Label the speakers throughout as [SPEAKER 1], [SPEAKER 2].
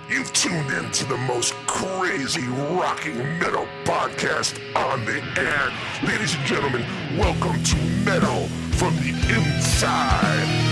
[SPEAKER 1] You've tuned in to the most crazy rocking metal podcast on the air. Ladies and gentlemen, welcome to Metal from the Inside.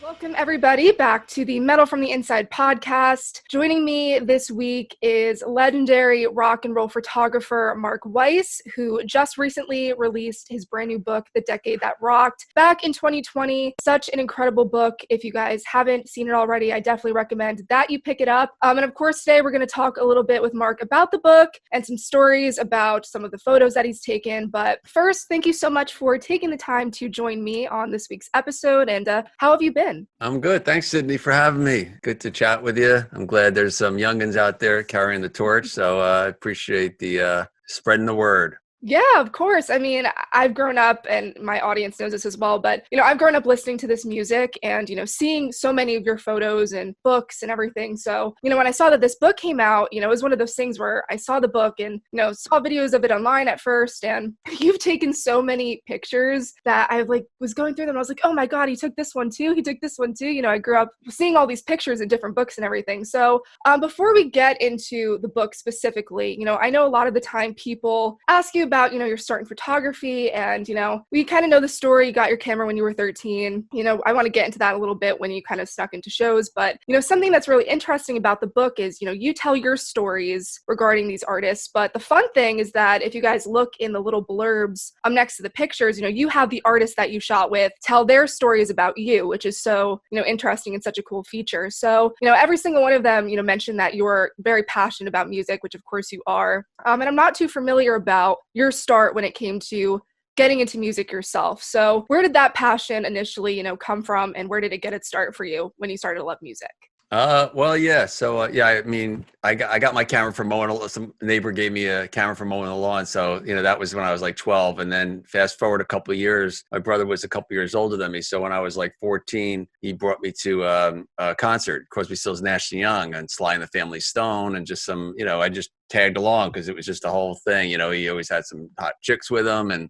[SPEAKER 2] Welcome everybody back to the Metal from the Inside podcast. Joining me this week is legendary rock and roll photographer Mark Weiss, who just recently released his brand new book, The Decade That Rocked, back in 2020. Such an incredible book. If you guys haven't seen it already, I definitely recommend that you pick it up. And of course, today we're going to talk a little bit with Mark about the book and some stories about some of the photos that he's taken. But first, thank you so much for taking the time to join me on this week's episode. And how have you been?
[SPEAKER 3] I'm good. Thanks, Sydney, for having me. Good to chat with you. I'm glad there's some youngins out there carrying the torch. So I appreciate the spreading the word.
[SPEAKER 2] Yeah, of course. I mean, I've grown up, and my audience knows this as well, but, I've grown up listening to this music and, seeing so many of your photos and books and everything. So, when I saw that this book came out, it was one of those things where I saw the book and, saw videos of it online at first, and you've taken so many pictures that I was going through them. And I was like, oh my God, he took this one too. He took this one too. I grew up seeing all these pictures in different books and everything. So before we get into the book specifically, I know a lot of the time people ask you about, your start in photography and, we kind of know the story. You got your camera when you were 13. I want to get into that a little bit when you kind of snuck into shows. But, something that's really interesting about the book is, you tell your stories regarding these artists. But the fun thing is that if you guys look in the little blurbs next to the pictures, you have the artists that you shot with tell their stories about you, which is so, interesting and such a cool feature. So, every single one of them, mentioned that you're very passionate about music, which of course you are. And I'm not too familiar about your start when it came to getting into music yourself. So where did that passion initially, come from, and where did it get its start for you when you started to love music?
[SPEAKER 3] Well, yeah. So, I mean, I got my camera from mowing. Some neighbor gave me a camera for mowing the lawn. So, that was when I was like 12. And then fast forward a couple of years, my brother was a couple of years older than me. So when I was like 14, he brought me to a concert, Crosby, Stills, Nash & Young, and Sly and the Family Stone, and just some, I just tagged along because it was just the whole thing. He always had some hot chicks with him. And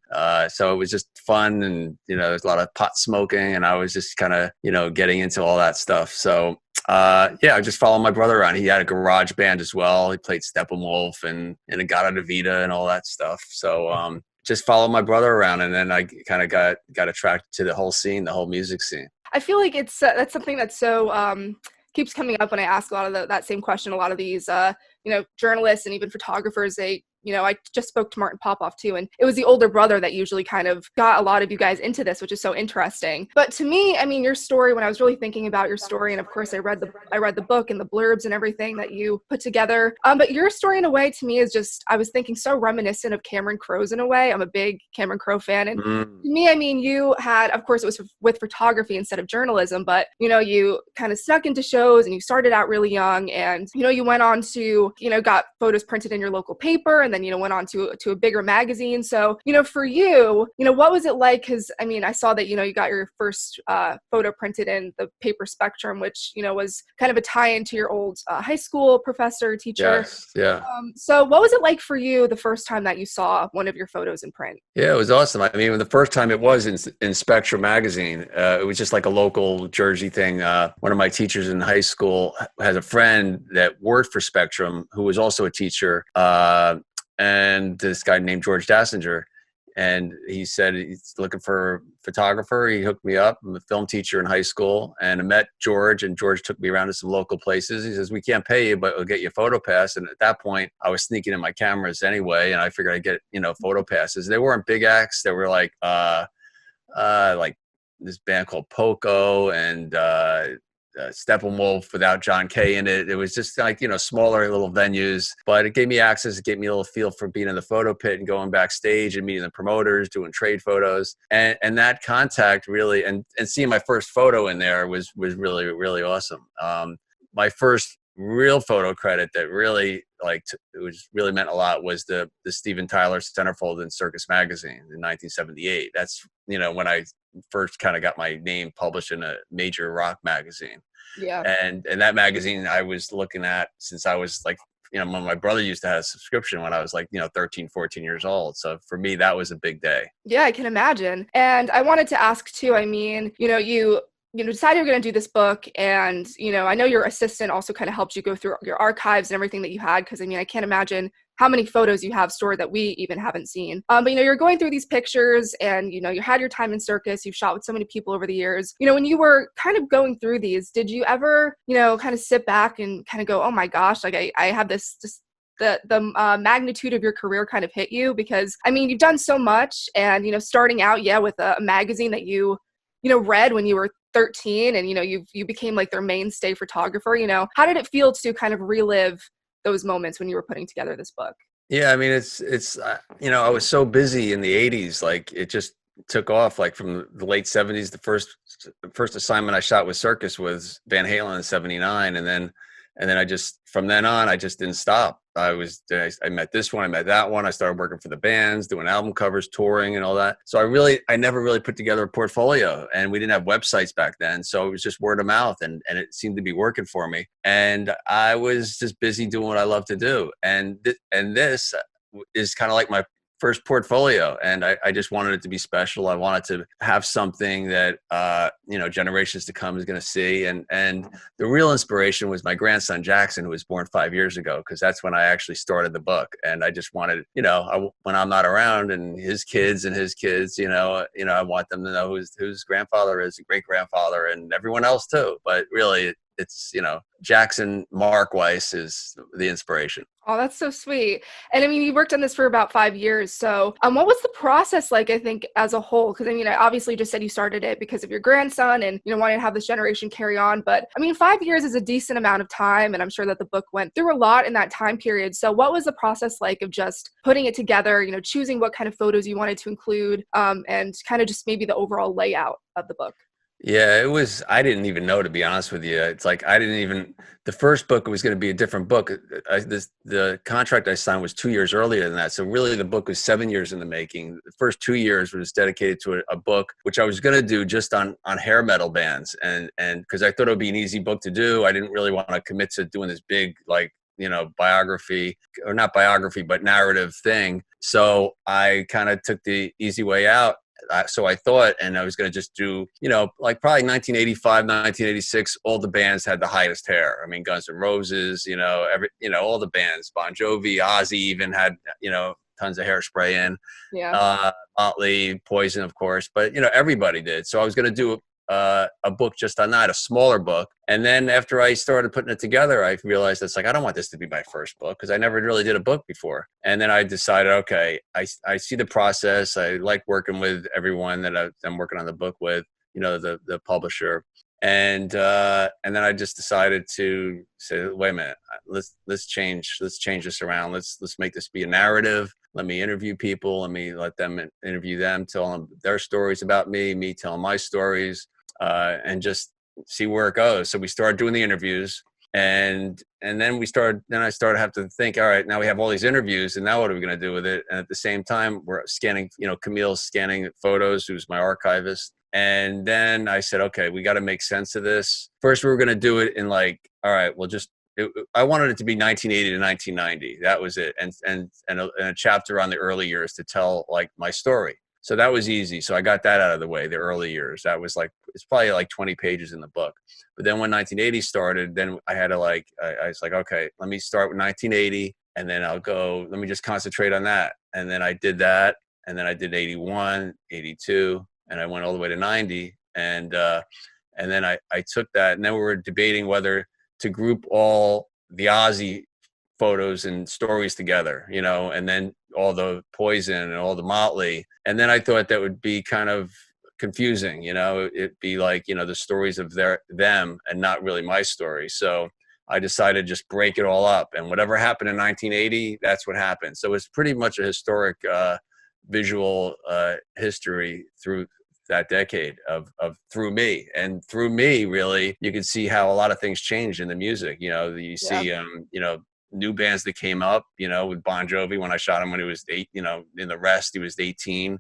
[SPEAKER 3] so it was just fun. And, there's a lot of pot smoking. And I was just kind of, getting into all that stuff. So, I just followed my brother around. He had a garage band as well. He played Steppenwolf and Agata Vita and all that stuff. So just followed my brother around, and then I kind of got attracted to the whole scene, the whole music scene.
[SPEAKER 2] I feel like it's that's something that's so keeps coming up when I ask a lot of that same question. A lot of these journalists and even photographers, I just spoke to Martin Popoff too, and it was the older brother that usually kind of got a lot of you guys into this, which is so interesting. But to me, I mean, your story, when I was really thinking about your story, and of course I read the book and the blurbs and everything that you put together. But your story in a way to me is just, I was thinking, so reminiscent of Cameron Crowe's in a way. I'm a big Cameron Crowe fan. And to me, I mean, you had, of course it was with photography instead of journalism, but you kind of snuck into shows and you started out really young, and you went on to, got photos printed in your local paper, and then, went on to a bigger magazine. So, for you, what was it like? Because, I mean, I saw that, you got your first photo printed in the paper Spectrum, which, was kind of a tie-in to your old high school professor, teacher.
[SPEAKER 3] Yes, yeah.
[SPEAKER 2] So what was it like for you the first time that you saw one of your photos in print?
[SPEAKER 3] Yeah, it was awesome. I mean, the first time it was in Spectrum Magazine, it was just like a local Jersey thing. One of my teachers in high school has a friend that worked for Spectrum who was also a teacher. And this guy named George Dassinger, and he said he's looking for a photographer. He hooked me up. I'm a film teacher in high school, and I met George, and George took me around to some local places. He says, we can't pay you, but we'll get you a photo pass. And at that point, I was sneaking in my cameras anyway, and I figured I'd get, photo passes. They weren't big acts. They were like this band called Poco and Steppenwolf without John Kay in it. It was just like, smaller little venues, but it gave me access. It gave me a little feel for being in the photo pit and going backstage and meeting the promoters, doing trade photos. And that contact really, and seeing my first photo in there was really, really awesome. My first real photo credit that really really meant a lot was the Steven Tyler centerfold in Circus Magazine in 1978. That's, when I first kind of got my name published in a major rock magazine.
[SPEAKER 2] Yeah.
[SPEAKER 3] And that magazine I was looking at since I was like when my brother used to have a subscription when I was like, 13, 14 years old. So for me, that was a big day.
[SPEAKER 2] Yeah, I can imagine. And I wanted to ask too, I mean, you decided you're going to do this book, and I know your assistant also kind of helped you go through your archives and everything that you had, because I mean, I can't imagine how many photos you have stored that we even haven't seen. But you're going through these pictures, and you had your time in circus, you've shot with so many people over the years. When you were kind of going through these, did you ever kind of sit back and kind of go, oh my gosh, like I have this just the magnitude of your career kind of hit you? Because I mean, you've done so much, and starting out with a magazine that you read when you were 13, and you became like their mainstay photographer. How did it feel to kind of relive those moments when you were putting together this book?
[SPEAKER 3] Yeah, I mean, it's I was so busy in the 80s, like it just took off. Like from the late 70s, the first assignment I shot with Circus was Van Halen in '79, and then I just, from then on, I just didn't stop. I met this one, I met that one. I started working for the bands, doing album covers, touring and all that. So I never really put together a portfolio, and we didn't have websites back then. So it was just word of mouth, and it seemed to be working for me. And I was just busy doing what I love to do. And this is kind of like my first portfolio, and I just wanted it to be special. I wanted to have something that generations to come is going to see, and the real inspiration was my grandson Jackson, who was born 5 years ago, because that's when I actually started the book. And I just wanted, when I'm not around, and his kids, I want them to know whose grandfather is, and great grandfather, and everyone else too. But really, it's Jackson Mark Weiss is the inspiration.
[SPEAKER 2] Oh, that's so sweet. And I mean, you worked on this for about 5 years. So what was the process like, I think, as a whole? Because I mean, I obviously just said you started it because of your grandson and, wanting to have this generation carry on. But I mean, 5 years is a decent amount of time. And I'm sure that the book went through a lot in that time period. So what was the process like of just putting it together, choosing what kind of photos you wanted to include, and kind of just maybe the overall layout of the book?
[SPEAKER 3] Yeah, I didn't even know, to be honest with you. It's like, the first book was going to be a different book. The contract I signed was 2 years earlier than that. So really the book was 7 years in the making. The first 2 years was dedicated to a book, which I was going to do just on hair metal bands. And because I thought it would be an easy book to do. I didn't really want to commit to doing this big, biography, or not biography, but narrative thing. So I kind of took the easy way out. So I thought, and I was going to just do, like probably 1985, 1986, all the bands had the highest hair. I mean, Guns N' Roses, all the bands, Bon Jovi, Ozzy even had, tons of hairspray in.
[SPEAKER 2] Yeah.
[SPEAKER 3] Motley, Poison, of course, but everybody did. So I was going to do a book just on that, a smaller book. And then after I started putting it together, I realized it's like, I don't want this to be my first book, because I never really did a book before. And then I decided, okay, I see the process. I like working with everyone that I'm working on the book with, the publisher. And then I just decided to say, wait a minute, let's change this around. Let's make this be a narrative. Let me interview people. Let them interview them, tell them their stories about me telling my stories, and just see where it goes. So we started doing the interviews, and then I started to have to think, all right, now we have all these interviews, and now what are we going to do with it? And at the same time, we're scanning, Camille's scanning photos, who's my archivist. And then I said, okay, we got to make sense of this. First, we were going to do it in all right, well, I wanted it to be 1980 to 1990. That was it. And a chapter on the early years to tell my story. So that was easy. So I got that out of the way, the early years. That was it's probably 20 pages in the book. But then when 1980 started, then I had to I was like, okay, let me start with 1980, and then let me just concentrate on that. And then I did that. And then I did 81, 82, and I went all the way to 90. And then I took that, and then we were debating whether to group all the Ozzy photos and stories together, and then all the Poison and all the Motley. And then I thought that would be kind of confusing, it'd be the stories of them and not really my story. So I decided to just break it all up, and whatever happened in 1980, that's what happened. So it's pretty much a historic visual history through that decade of through me. And through me, really, you can see how a lot of things changed in the music. You see, new bands that came up, with Bon Jovi, when I shot him when he was 8, in the Rest, he was 18,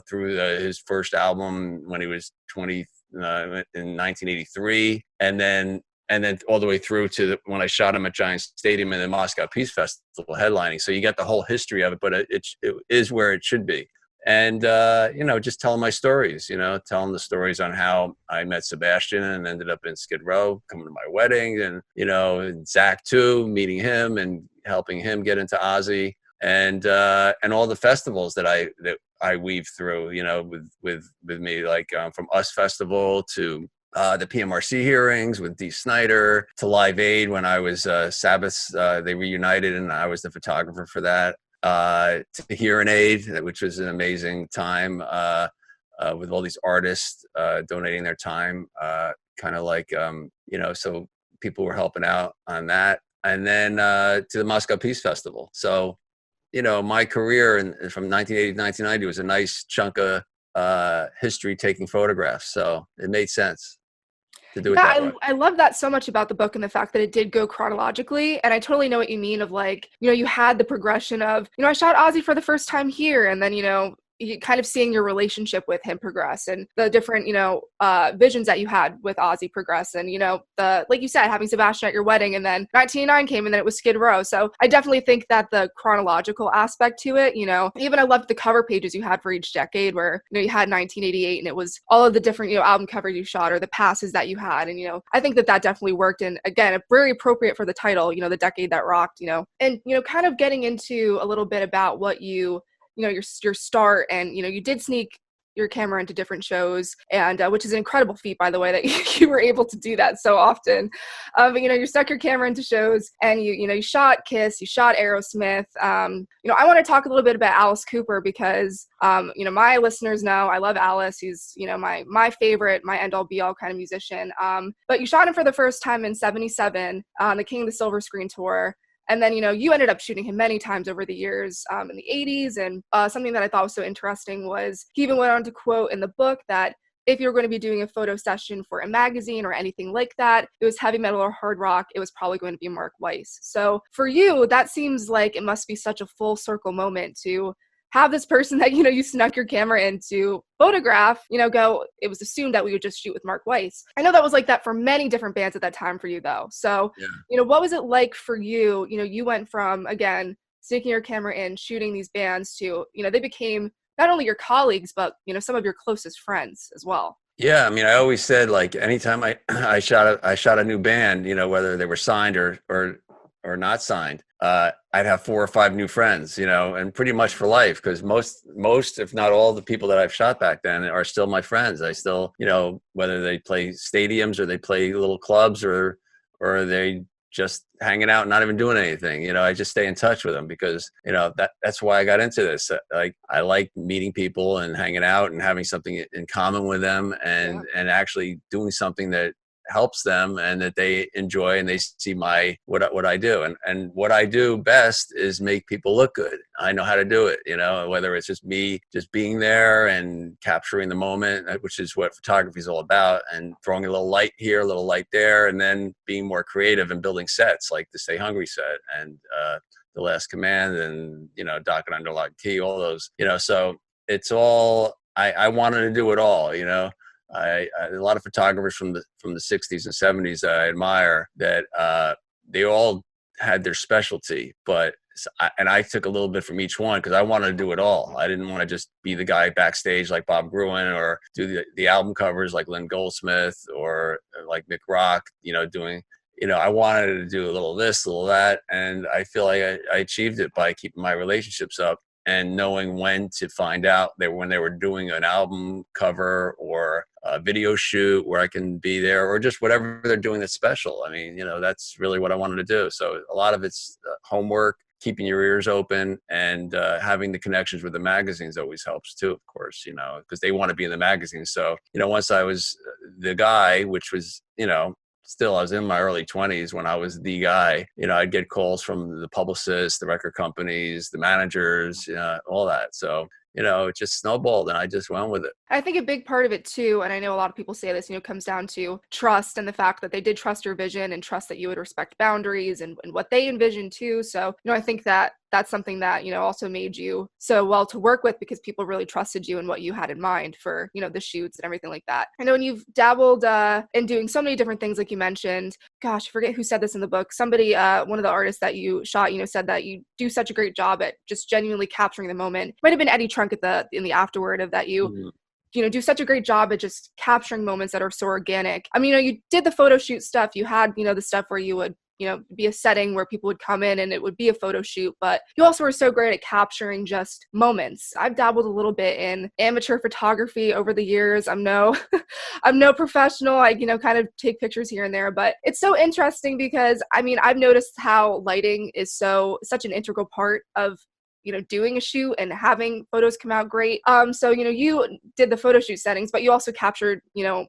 [SPEAKER 3] through his first album when he was 20 in 1983. And then and then all the way through to when I shot him at Giant Stadium and the Moscow Peace Festival headlining. So you get the whole history of it, but it is where it should be. And, just telling my stories, telling the stories on how I met Sebastian and ended up in Skid Row, coming to my wedding, and Zach too, meeting him and helping him get into Ozzy, and all the festivals that I weave through, with me, like from US Festival to the PMRC hearings with Dee Snider to Live Aid when I was Sabbath's, they reunited and I was the photographer for that. To Hearing Aid, which was an amazing time with all these artists donating their time, kind of like, so people were helping out on that. And then to the Moscow Peace Festival. So, my career from 1980 to 1990 was a nice chunk of history taking photographs. So it made sense to do it that way.
[SPEAKER 2] I love that so much about the book and the fact that it did go chronologically. And I totally know what you mean of like, you had the progression of, I shot Ozzy for the first time here. And then, you kind of seeing your relationship with him progress and the different, visions that you had with Ozzy progress. And, like you said, having Sebastian at your wedding, and then 1989 came and then it was Skid Row. So I definitely think that the chronological aspect to it, even I loved the cover pages you had for each decade where, you had 1988 and it was all of the different, album covers you shot or the passes that you had. And, I think that definitely worked. And again, very appropriate for the title, the decade that rocked, and, kind of getting into a little bit about what your start, and you did sneak your camera into different shows, and which is an incredible feat, by the way, that you were able to do that so often. But you stuck your camera into shows, and you shot Kiss, you shot Aerosmith. I want to talk a little bit about Alice Cooper because my listeners know I love Alice. He's my favorite, my end all be all kind of musician. But you shot him for the first time in '77 on the King of the Silver Screen tour. And then, you ended up shooting him many times over the years in the 80s. And something that I thought was so interesting was he even went on to quote in the book that if you were going to be doing a photo session for a magazine or anything like that, it was heavy metal or hard rock, it was probably going to be Mark Weiss. So for you, that seems like it must be such a full circle moment to have this person that, you snuck your camera in to photograph, go, it was assumed that we would just shoot with Mark Weiss. I know that was like that for many different bands at that time for you though. So,
[SPEAKER 3] yeah.
[SPEAKER 2] What was it like for you? You went from, again, sneaking your camera in, shooting these bands to, they became not only your colleagues, but, some of your closest friends as well.
[SPEAKER 3] Yeah. I mean, I always said like anytime I shot a new band, whether they were signed or not signed, I'd have 4 or 5 new friends, and pretty much for life, because most, if not all the people that I've shot back then are still my friends. I still, whether they play stadiums or they play little clubs or they just hanging out and not even doing anything, I just stay in touch with them because, that's why I got into this. Like, I like meeting people and hanging out and having something in common with them and actually doing something that helps them and that they enjoy and they see what I do. And what I do best is make people look good. I know how to do it, whether it's just me just being there and capturing the moment, which is what photography is all about, and throwing a little light here, a little light there, and then being more creative and building sets like the Stay Hungry set and The Last Command and, Dokken Under Lock and Key, all those, so it's all, I wanted to do it all, a lot of photographers from the 60s and 70s that I admire that they all had their specialty, but I took a little bit from each one because I wanted to do it all. I didn't want to just be the guy backstage like Bob Gruen or do the album covers like Lynn Goldsmith or like Mick Rock, doing, I wanted to do a little this, a little that. And I feel like I achieved it by keeping my relationships up and knowing when to find out when they were doing an album cover or a video shoot where I can be there, or just whatever they're doing that's special. I mean, that's really what I wanted to do. So a lot of it's homework, keeping your ears open, and having the connections with the magazines always helps too, of course, because they want to be in the magazine. So, once I was the guy, which was, still, I was in my early 20s when I was the guy, I'd get calls from the publicists, the record companies, the managers, all that. So, it just snowballed and I just went with it.
[SPEAKER 2] I think a big part of it too, and I know a lot of people say this, comes down to trust and the fact that they did trust your vision and trust that you would respect boundaries and what they envisioned too. So, I think that that's something that, also made you so well to work with because people really trusted you and what you had in mind for, the shoots and everything like that. I know when you've dabbled in doing so many different things, like you mentioned, gosh, I forget who said this in the book. Somebody, one of the artists that you shot, said that you do such a great job at just genuinely capturing the moment. Might have been Eddie Trunk in the afterword of that you do such a great job at just capturing moments that are so organic. I mean, you did the photo shoot stuff. You had, the stuff where you would, be a setting where people would come in and it would be a photo shoot, but you also were so great at capturing just moments. I've dabbled a little bit in amateur photography over the years. I'm no professional. I, kind of take pictures here and there, but it's so interesting because, I mean, I've noticed how lighting is such an integral part of doing a shoot and having photos come out great. So, you did the photo shoot settings, but you also captured,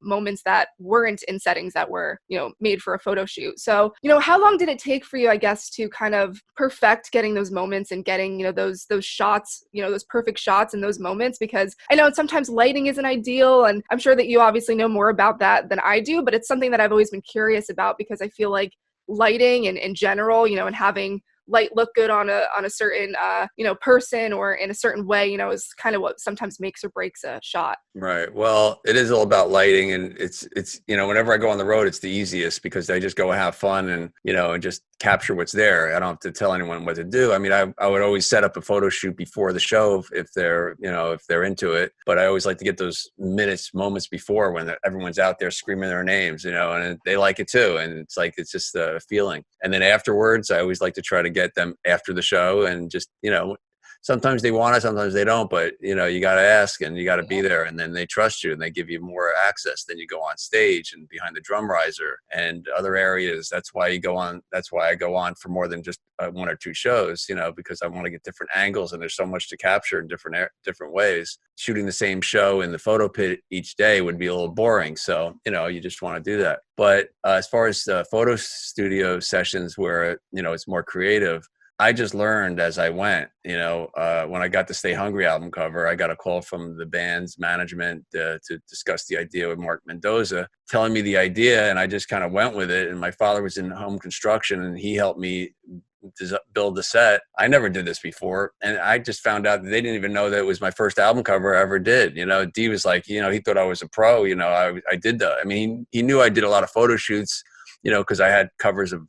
[SPEAKER 2] moments that weren't in settings that were, made for a photo shoot. So, how long did it take for you, I guess, to kind of perfect getting those moments and getting, those shots, those perfect shots in those moments? Because I know sometimes lighting isn't ideal, and I'm sure that you obviously know more about that than I do, but it's something that I've always been curious about because I feel like lighting and in general, and having light look good on a certain person or in a certain way, is kind of what sometimes makes or breaks a shot.
[SPEAKER 3] Right. Well, it is all about lighting, and it's whenever I go on the road, it's the easiest because I just go have fun and and just capture what's there. I don't have to tell anyone what to do. I mean, I would always set up a photo shoot before the show if they're into it, but I always like to get those moments before when everyone's out there screaming their names, and they like it too, and it's just a feeling. And then afterwards, I always like to try to get them after the show and just sometimes they want it, sometimes they don't, but you got to ask and you got to be there, and then they trust you and they give you more access. Then you go on stage and behind the drum riser and other areas. That's why I go on for more than just one or two shows, because I want to get different angles, and there's so much to capture in different ways. Shooting the same show in the photo pit each day would be a little boring, so you just want to do that. But as far as photo studio sessions where it's more creative, I just learned as I went. When I got the Stay Hungry album cover, I got a call from the band's management to discuss the idea with Mark Mendoza, telling me the idea, and I just kind of went with it. And my father was in home construction, and he helped me build the set. I never did this before, and I just found out that they didn't even know that it was my first album cover I ever did. Dee was like, he thought I was a pro. I did that. I mean, he knew I did a lot of photo shoots, because I had covers of,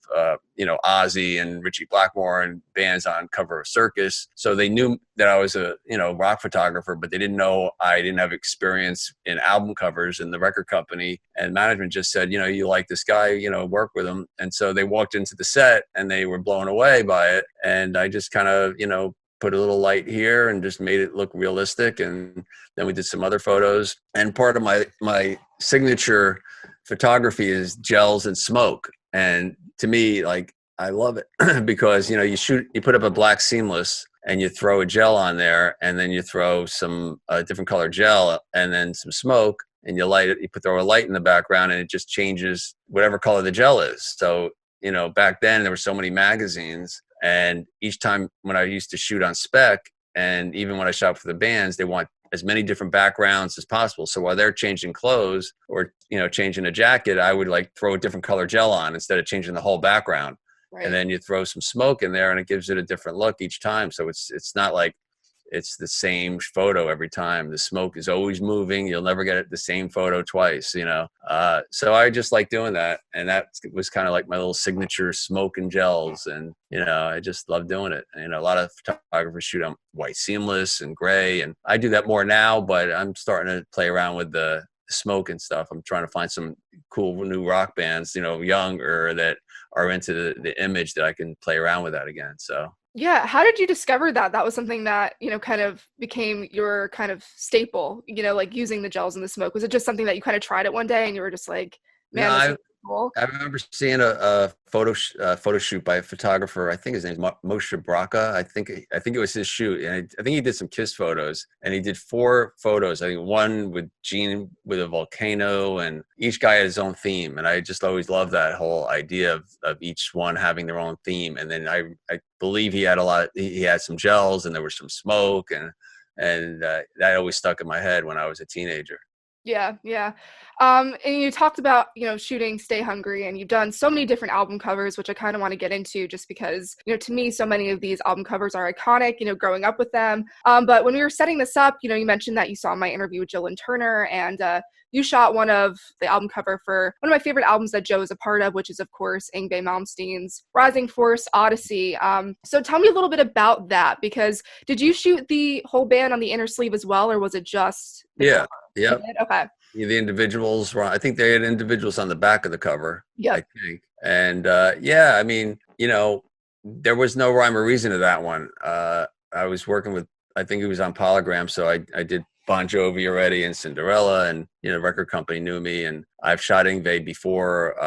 [SPEAKER 3] Ozzy and Richie Blackmore and bands on cover of Circus. So they knew that I was a, rock photographer, but they didn't know I didn't have experience in album covers. And the record company and management just said, you like this guy, work with him. And so they walked into the set and they were blown away by it. And I just kind of, put a little light here and just made it look realistic. And then we did some other photos. And part of my signature photography is gels and smoke. And to me, I love it because, you put up a black seamless and you throw a gel on there, and then you throw some different color gel and then some smoke, and you light it, throw a light in the background, and it just changes whatever color the gel is. So, back then there were so many magazines, and each time when I used to shoot on spec, and even when I shot for the bands, they want as many different backgrounds as possible. So while they're changing clothes or, changing a jacket, I would throw a different color gel on instead of changing the whole background. Right. And then you throw some smoke in there and it gives it a different look each time. So it's not like it's the same photo every time. The smoke is always moving. You'll never get the same photo twice, So I just like doing that. And that was kind of like my little signature smoke and gels. And, I just love doing it. And, a lot of photographers shoot on white seamless and gray. And I do that more now, but I'm starting to play around with the smoke and stuff. I'm trying to find some cool new rock bands, younger, that are into the image that I can play around with that again. So.
[SPEAKER 2] Yeah. How did you discover that? That was something that, kind of became your kind of staple, using the gels and the smoke. Was it just something that you kind of tried it one day and you were just like, man,
[SPEAKER 3] no,
[SPEAKER 2] this is cool?
[SPEAKER 3] I remember seeing a photo shoot by a photographer. I think his name is Moshe Braca. I think it was his shoot. And I think he did some Kiss photos, and he did 4 photos. I think one with Gene with a volcano, and each guy had his own theme. And I just always loved that whole idea of each one having their own theme. And then I believe he had some gels, and there was some smoke, and that always stuck in my head when I was a teenager.
[SPEAKER 2] Yeah, yeah. And you talked about, shooting Stay Hungry, and you've done so many different album covers, which I kind of want to get into just because, to me, so many of these album covers are iconic, growing up with them. But when we were setting this up, you mentioned that you saw my interview with Jill and Turner, and you shot one of the album cover for one of my favorite albums that Joe is a part of, which is, of course, Yngwie Malmsteen's Rising Force Odyssey. So tell me a little bit about that, because did you shoot the whole band on the inner sleeve as well, or was it just the
[SPEAKER 3] Yeah.
[SPEAKER 2] cover?
[SPEAKER 3] Yeah.
[SPEAKER 2] Okay.
[SPEAKER 3] The individuals were, I think they had individuals on the back of the cover.
[SPEAKER 2] Yeah.
[SPEAKER 3] I think. And yeah, I mean, there was no rhyme or reason to that one. I was working with, I think he was on Polygram. So I did Bon Jovi already and Cinderella, and, record company knew me, and I've shot Yngwie before,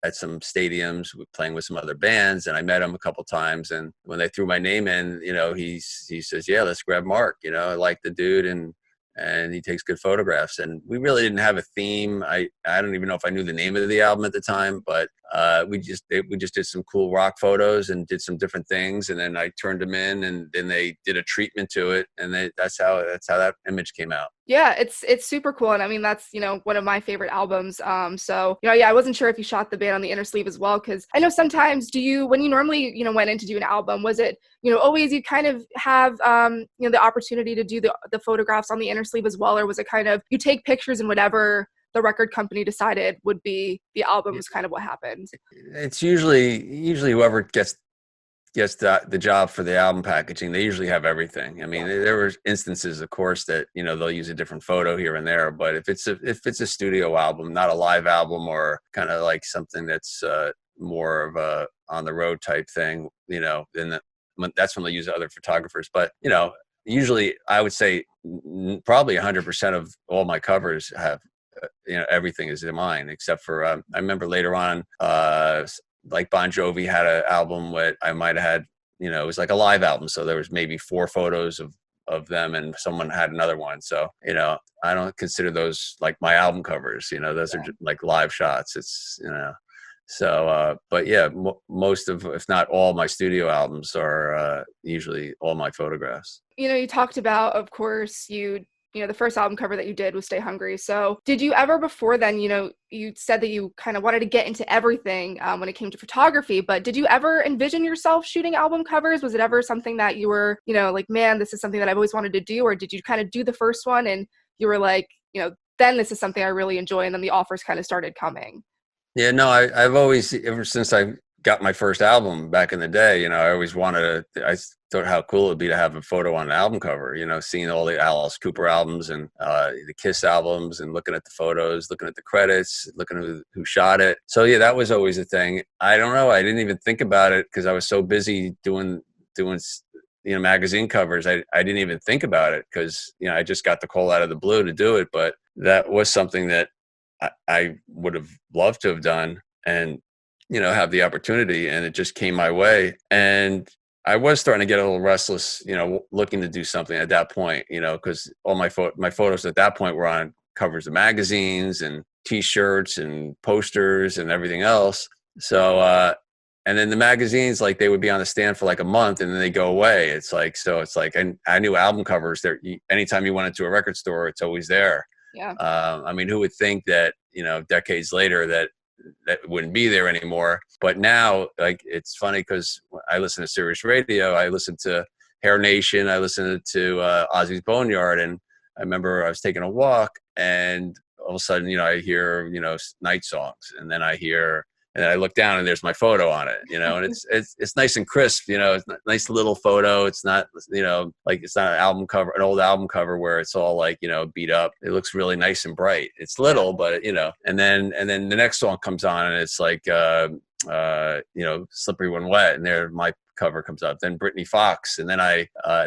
[SPEAKER 3] at some stadiums playing with some other bands, and I met him a couple times. And when they threw my name in, he says, yeah, let's grab Mark, I like the dude, and he takes good photographs. And we really didn't have a theme. I don't even know if I knew the name of the album at the time, but we just did some cool rock photos and did some different things. And then I turned them in, and then they did a treatment to it, and that's how that image came out.
[SPEAKER 2] Yeah, it's super cool. And I mean, that's, one of my favorite albums. So, yeah, I wasn't sure if you shot the band on the inner sleeve as well, because I know sometimes when you normally, went in to do an album, was it, always you kind of have, the opportunity to do the photographs on the inner sleeve as well? Or was it kind of, you take pictures and whatever the record company decided would be the album was kind of what happened?
[SPEAKER 3] It's usually whoever gets the job for the album packaging, they usually have everything. I mean, there were instances, of course, that they'll use a different photo here and there, but if it's a studio album, not a live album, or kind of like something that's more of a on the road type thing, then that's when they'll use other photographers. But usually I would say probably 100% of all my covers have everything is in mine, except for I remember later on, like Bon Jovi had an album where I might have had, it was like a live album. So there was maybe 4 photos of them, and someone had another one. So, I don't consider those like my album covers, those are just like live shots. It's, so, but yeah, most of, if not all, my studio albums are usually all my photographs.
[SPEAKER 2] You talked about, of course, the first album cover that you did was Stay Hungry. So did you ever before then, you said that you kind of wanted to get into everything when it came to photography, but did you ever envision yourself shooting album covers? Was it ever something that you were, like, man, this is something that I've always wanted to do? Or did you kind of do the first one and you were like, then this is something I really enjoy, and then the offers kind of started coming?
[SPEAKER 3] Yeah, no, I've always, ever since I got my first album back in the day, I always wanted to, I thought how cool it would be to have a photo on an album cover, seeing all the Alice Cooper albums and the Kiss albums, and looking at the photos, looking at the credits, looking at who shot it. So yeah, that was always a thing. I don't know. I didn't even think about it because I was so busy doing magazine covers. I didn't even think about it because, I just got the call out of the blue to do it. But that was something that I would have loved to have done and, have the opportunity, and it just came my way. And I was starting to get a little restless, looking to do something at that point, because all my photos at that point were on covers of magazines and T-shirts and posters and everything else. So, and then the magazines, like, they would be on the stand for like a month and then they go away. It's like, I knew album covers there. Anytime you went into a record store, it's always there.
[SPEAKER 2] Yeah.
[SPEAKER 3] I mean, who would think that, decades later that wouldn't be there anymore? But now, like, it's funny because I listen to Sirius Radio, I listen to Hair Nation, I listen to Ozzy's Boneyard, and I remember I was taking a walk, and all of a sudden, I hear, Night Songs, and then I look down and there's my photo on it, and it's nice and crisp, it's a nice little photo. It's not, like, it's not an old album cover where it's all like, beat up. It looks really nice and bright. It's little, but and then the next song comes on and it's like, Slippery When Wet, and there my cover comes up. Then Brittany Fox, and then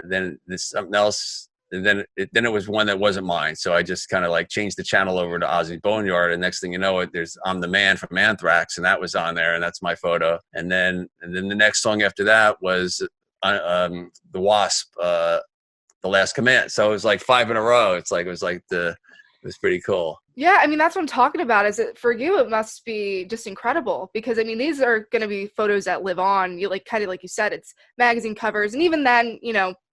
[SPEAKER 3] then there's something else. And then it was one that wasn't mine. So I just kind of like changed the channel over to Ozzy Boneyard. And next thing you know, there's I'm the Man from Anthrax, and that was on there, and that's my photo. And then the next song after that was the Wasp, The Last Command. So it was like 5 in a row. It was pretty cool.
[SPEAKER 2] Yeah, I mean, that's what I'm talking about. Is it for you? It must be just incredible because, I mean, these are going to be photos that live on. You kind of like you said, it's magazine covers, and even then,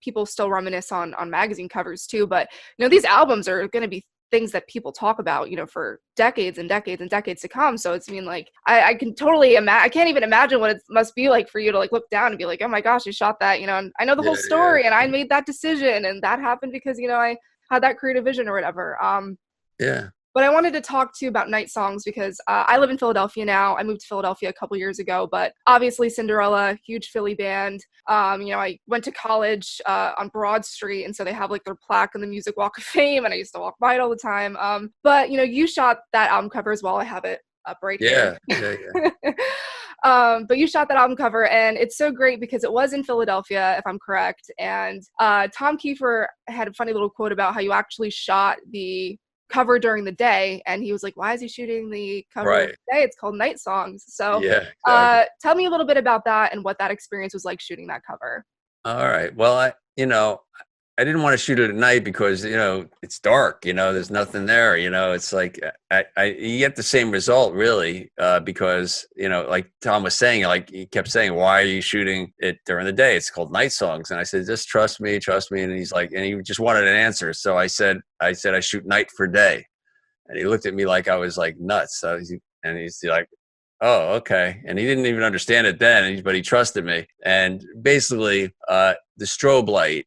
[SPEAKER 2] people still reminisce on magazine covers too. But these albums are going to be things that people talk about, for decades and decades and decades to come. So it's, like, I can totally imagine, I can't even imagine what it must be like for you to like look down and be like, oh my gosh, you shot that, and I know the whole story and I made that decision and that happened because, I had that creative vision or whatever.
[SPEAKER 3] Yeah.
[SPEAKER 2] But I wanted to talk to you about Night Songs because I live in Philadelphia now. I moved to Philadelphia a couple years ago, but obviously Cinderella, huge Philly band. I went to college on Broad Street, and so they have like their plaque on the Music Walk of Fame, and I used to walk by it all the time. But you shot that album cover as well. I have it up right here.
[SPEAKER 3] Yeah.
[SPEAKER 2] But you shot that album cover, and it's so great because it was in Philadelphia, if I'm correct. And Tom Kiefer had a funny little quote about how you actually shot the cover during the day, and he was like, why is he shooting the cover today? It's called Night Songs. So exactly. Tell me a little bit about that and what that experience was like shooting that cover.
[SPEAKER 3] All right. Well, I didn't want to shoot it at night because, it's dark, there's nothing there, it's like, you get the same result really, because, like Tom was saying, like he kept saying, why are you shooting it during the day? It's called Night Songs. And I said, just trust me. And he's like, and he just wanted an answer. So I said, I shoot night for day. And he looked at me like I was like nuts. And he's like, oh, okay. And he didn't even understand it then, but he trusted me. And basically, the strobe light,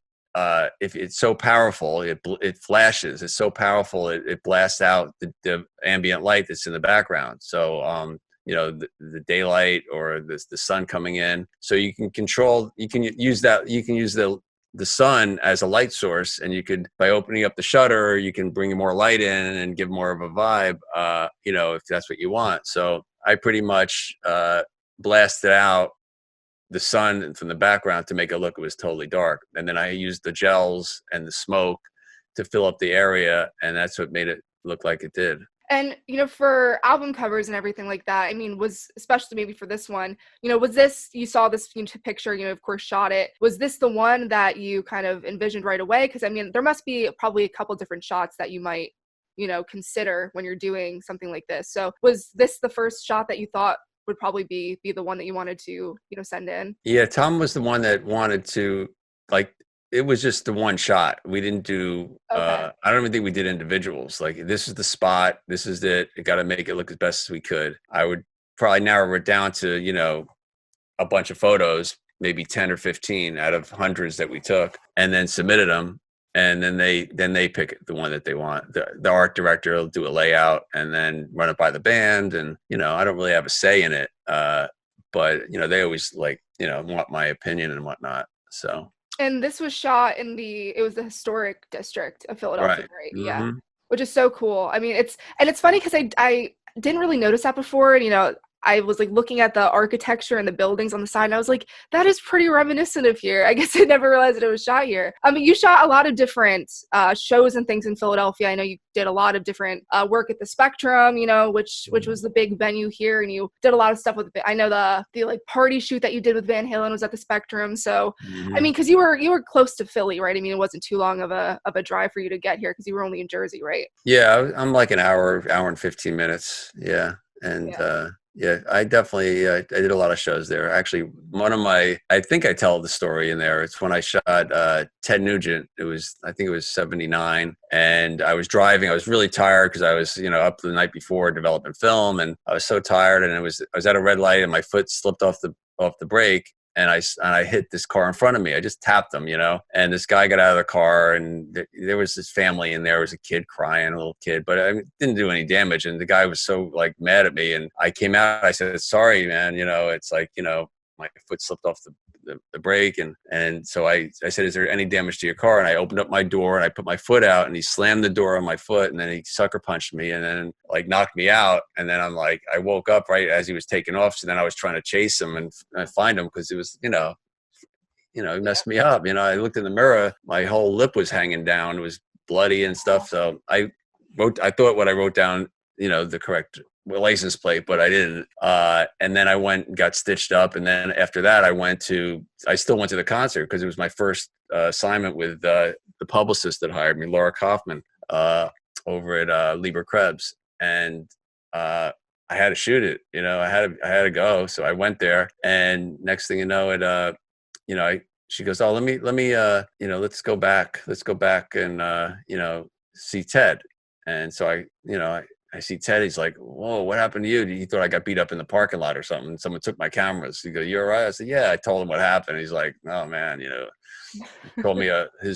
[SPEAKER 3] if it's so powerful, it flashes. It's so powerful, it blasts out the ambient light that's in the background. So, the daylight or the sun coming in. So you can use the sun as a light source, and you could, by opening up the shutter, you can bring more light in and give more of a vibe, if that's what you want. So I pretty much blasted out the sun from the background to make it look, it was totally dark. And then I used the gels and the smoke to fill up the area. And that's what made it look like it did.
[SPEAKER 2] And, for album covers and everything like that, was, especially maybe for this one, was this, you saw this picture, of course shot it. Was this the one that you kind of envisioned right away? Because, there must be probably a couple different shots that you might, consider when you're doing something like this. So was this the first shot that you thought would probably be the one that you wanted to, send in?
[SPEAKER 3] Yeah, Tom was the one that wanted to, like, it was just the one shot. We didn't do, I don't even think we did individuals. Like, this is the spot, this is it. We got to make it look as best as we could. I would probably narrow it down to, a bunch of photos, maybe 10 or 15 out of hundreds that we took, and then submitted them. And then they pick the one that they want. The art director will do a layout and then run it by the band. And, I don't really have a say in it. But, they always want my opinion and whatnot. So.
[SPEAKER 2] And this was shot in it was the historic district of Philadelphia, right?
[SPEAKER 3] Mm-hmm.
[SPEAKER 2] Yeah. Which is so cool. It's funny because I didn't really notice that before. And, I was like looking at the architecture and the buildings on the side, and I was like, that is pretty reminiscent of here. I guess I never realized that it was shot here. You shot a lot of different shows and things in Philadelphia. I know you did a lot of different work at the Spectrum, which was the big venue here, and you did a lot of stuff with. I know the like party shoot that you did with Van Halen was at the Spectrum. So, because you were close to Philly, right? It wasn't too long of a drive for you to get here because you were only in Jersey, right?
[SPEAKER 3] Yeah, I'm like an hour and 15 minutes. Yeah, and. Yeah, I definitely, I did a lot of shows there. Actually, I think I tell the story in there. It's when I shot Ted Nugent. I think it was 79. And I was driving. I was really tired because I was, up the night before developing film. And I was so tired. And I was at a red light and my foot slipped off the brake. And I hit this car in front of me. I just tapped them, and this guy got out of the car, and there was this family in there. There was a kid crying, a little kid, but I didn't do any damage. And the guy was so mad at me, and I came out. I said, "Sorry, man. It's like my foot slipped off the brake, and so I said, is there any damage to your car?" And I opened up my door and I put my foot out, and he slammed the door on my foot, and then he sucker punched me, and then knocked me out. And then I woke up right as he was taking off. So then I was trying to chase him and find him because it was he messed me up. I looked in the mirror, my whole lip was hanging down, it was bloody and stuff. So I thought what I wrote down, the correct license plate, but I didn't. And then I went and got stitched up. And then after that, I still went to the concert because it was my first assignment with the publicist that hired me, Laura Kaufman, over at Lieber Krebs. And I had to shoot it, I had to go. So I went there, and next thing you know, she goes, "Oh, let me, let's go back and, see Ted." And so I see Ted. He's like, "Whoa, what happened to you? He thought I got beat up in the parking lot or something. Someone took my cameras." He goes, "You all right?" I said, "Yeah." I told him what happened. He's like, "Oh man, he called me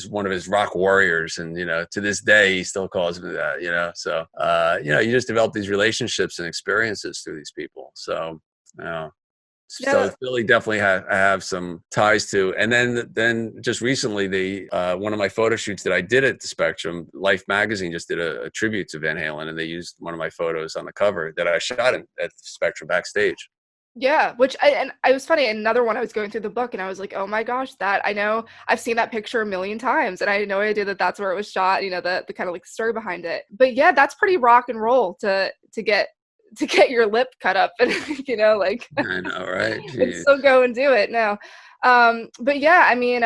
[SPEAKER 3] one of his rock warriors, and to this day he still calls me that. So you just develop these relationships and experiences through these people. So so Philly definitely I have some ties to. And then just recently, one of my photo shoots that I did at the Spectrum, Life magazine just did a tribute to Van Halen, and they used one of my photos on the cover that I shot at the Spectrum backstage.
[SPEAKER 2] Yeah, which I was funny. Another one, I was going through the book and I was like, oh my gosh, I know I've seen that picture a million times, and I had no idea that that's where it was shot. The kind of like story behind it. But yeah, that's pretty rock and roll to get your lip cut up, and like
[SPEAKER 3] I know, right?
[SPEAKER 2] and still go and do it now. But yeah, I mean,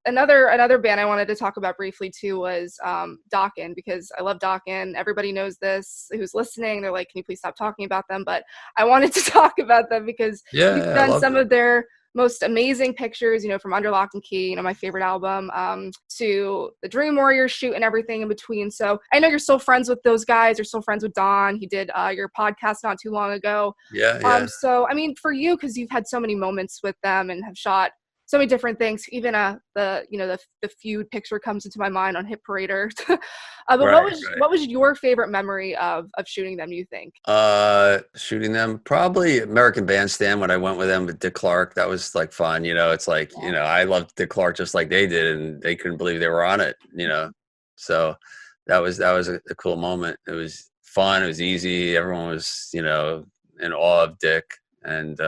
[SPEAKER 2] another band I wanted to talk about briefly too was Dokken, because I love Dokken. Everybody knows this who's listening. They're like, can you please stop talking about them? But I wanted to talk about them because you've done some of their most amazing pictures, from Under Lock and Key, my favorite album, to the Dream Warriors shoot and everything in between. So I know you're still friends with those guys. You're still friends with Don. He did your podcast not too long ago.
[SPEAKER 3] Yeah.
[SPEAKER 2] So, I mean, for you, because you've had so many moments with them and have shot so many different things, even the feud picture comes into my mind on Hit Parader. But what was your favorite memory of shooting them, you think?
[SPEAKER 3] Shooting them, probably American Bandstand, when I went with them with Dick Clark. That was like fun. It's like, I loved Dick Clark just like they did, and they couldn't believe they were on it, so that was a cool moment. It was fun. It was easy. Everyone was, in awe of Dick, and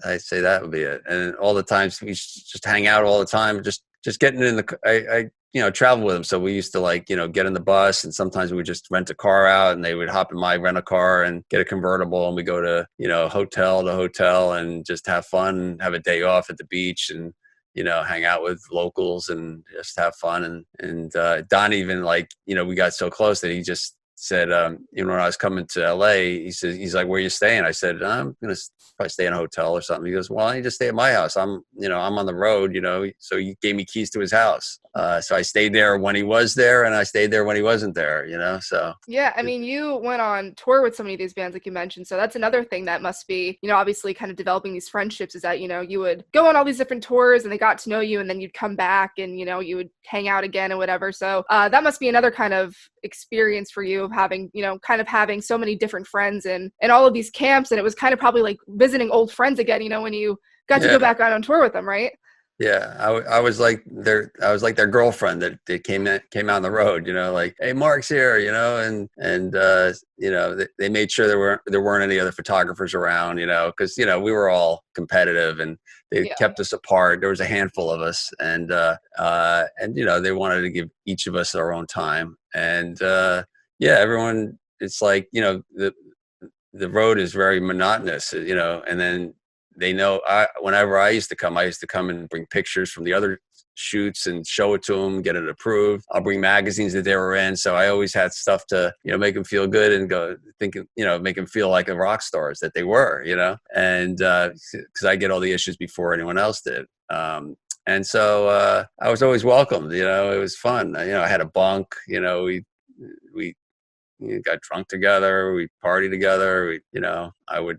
[SPEAKER 3] I'd say that would be it. And all the times we just hang out all the time, just getting in I travel with them. So we used to get in the bus, and sometimes we would just rent a car out, and they would hop in my rental car and get a convertible, and we go to, hotel to hotel and just have fun, have a day off at the beach, and, hang out with locals and just have fun. And Don even we got so close that he just said, when I was coming to LA, he's like, where are you staying? I said, I'm going to probably stay in a hotel or something. He goes, well, why don't you just stay at my house? I'm on the road, so he gave me keys to his house. So I stayed there when he was there, and I stayed there when he wasn't there, so.
[SPEAKER 2] Yeah. I mean, you went on tour with so many of these bands, like you mentioned. So that's another thing that must be, obviously kind of developing these friendships, is that, you would go on all these different tours and they got to know you, and then you'd come back and, you would hang out again and whatever. So that must be another kind of experience for you of having, kind of having so many different friends and all of these camps. And it was kind of probably like visiting old friends again, when you got to go back on tour with them, right?
[SPEAKER 3] Yeah, I was like their girlfriend that they came out on the road, like, hey, Mark's here, and they made sure there weren't any other photographers around, because we were all competitive, and they kept us apart. There was a handful of us, and they wanted to give each of us our own time, and everyone. It's like the road is very monotonous, and then. They know whenever I used to come and bring pictures from the other shoots and show it to them, get it approved. I'll bring magazines that they were in. So I always had stuff to, make them feel good and go thinking, make them feel like the rock stars that they were, and because I get all the issues before anyone else did. And so I was always welcomed, it was fun. I had a bunk, we got drunk together, we partied together, I would,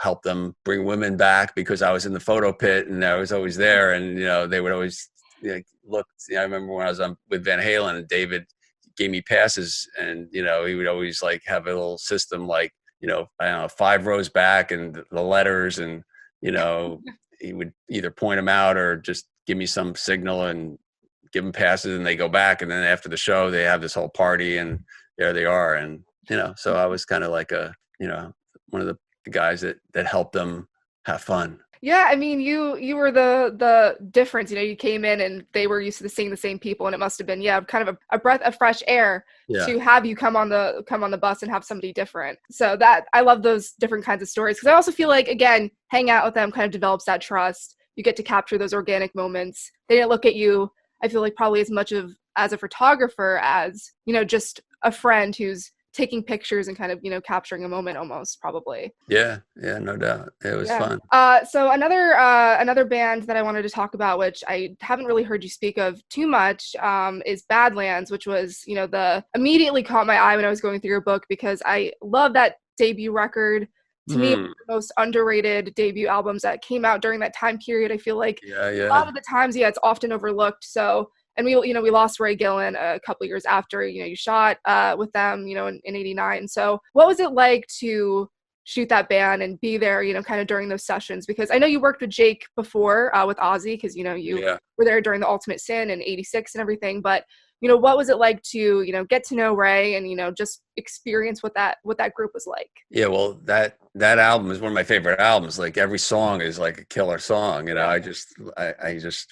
[SPEAKER 3] help them bring women back because I was in the photo pit and I was always there. And, they would always look, I remember when I was with Van Halen, and David gave me passes, and, he would always have a little system, I don't know, 5 rows back and the letters, and, he would either point them out or just give me some signal and give them passes, and they go back. And then after the show, they have this whole party, and there they are. And, so I was kind of like one of the guys that helped them have fun.
[SPEAKER 2] Yeah, I mean, you were the difference. You came in and they were used to seeing the same people, and it must have been kind of a breath of fresh air to have you come on the bus and have somebody different. So that I love those different kinds of stories, because I also feel like, again, hang out with them kind of develops that trust. You get to capture those organic moments. They didn't look at you, I feel like, probably as much as a photographer as just a friend who's taking pictures and kind of, capturing a moment almost, probably.
[SPEAKER 3] Yeah, no doubt. It was fun.
[SPEAKER 2] So another band that I wanted to talk about, which I haven't really heard you speak of too much, is Badlands, which was, immediately caught my eye when I was going through your book, because I love that debut record. To me, it was the most underrated debut albums that came out during that time period. I feel like a lot of the times, it's often overlooked. So, and we lost Ray Gillen a couple years after, you shot with them, in '89. So what was it like to shoot that band and be there, kind of during those sessions? Because I know you worked with Jake before with Ozzy, because, you were there during the Ultimate Sin in '86 and everything. But, what was it like to, get to know Ray and, just experience what that group was like?
[SPEAKER 3] Yeah, well, that album is one of my favorite albums. Like, every song is like a killer song. I just